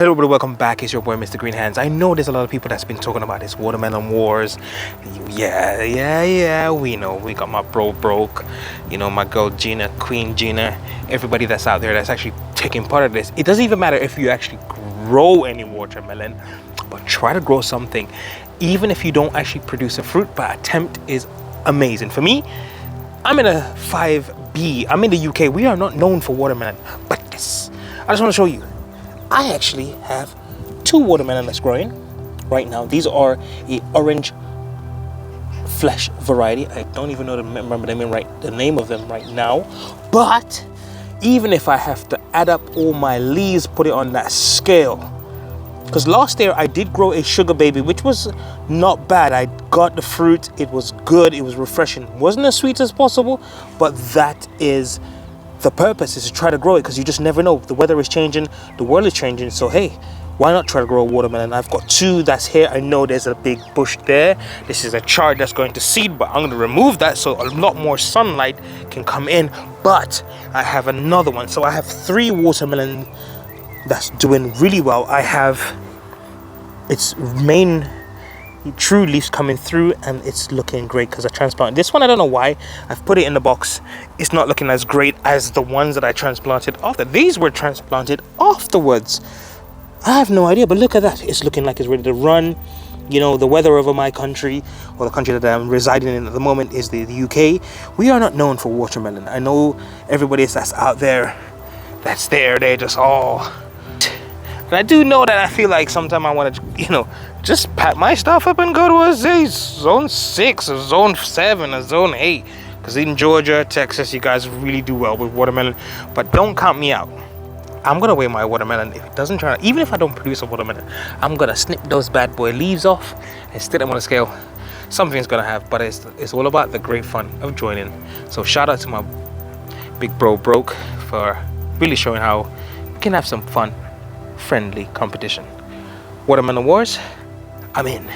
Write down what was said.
Hello everybody, welcome back. It's your boy Mr. Green Hands. I know there's a lot of people that's been talking about this watermelon wars. Yeah, we know. We got my bro broke, you know, my girl Gina, Queen Gina, everybody that's out there that's actually taking part of this. It doesn't even matter if you actually grow any watermelon, but try to grow something. Even if you don't actually produce a fruit, but attempt is amazing. For me, I'm in a 5B. I'm in the UK. We are not known for watermelon, but this, I just want to show you. I actually have 2 watermelon that's growing right now. These are a orange flesh variety. I don't even know remember the name of them right now. But even if I have to add up all my leaves, put it on that scale, because last year I did grow a sugar baby, which was not bad. I got the fruit, it was good, it was refreshing. Wasn't as sweet as possible, but that is the purpose, is to try to grow it, because you just never know. The weather is changing, the world is changing, so hey, why not try to grow a watermelon? I've got 2 that's here. I know there's a big bush there. This is a chard that's going to seed, but I'm going to remove that so a lot more sunlight can come in. But I have another one, so I have 3 watermelon that's doing really well. I have its main true leaves coming through, and it's looking great because I transplanted this one. I don't know why I've put it in the box. It's not looking as great as the ones that I transplanted after. These were transplanted afterwards. I have no idea, but look at that. It's looking like it's ready to run. You know, the weather over my country, or the country that I'm residing in at the moment, is the UK. We are not known for watermelon. I know everybody that's out there, that's there, they're just all. And I do know that I feel like sometimes I want to, you know, just pack my stuff up and go to a zone 6, a zone 7, a zone 8. Because in Georgia, Texas, you guys really do well with watermelon. But don't count me out. I'm going to weigh my watermelon. If it doesn't turn out, even if I don't produce a watermelon, I'm going to snip those bad boy leaves off and stick them on a scale. Something's going to have, but it's all about the great fun of joining. So shout out to my big bro Broke for really showing how we can have some fun, friendly competition. Watermelon Wars, I'm in.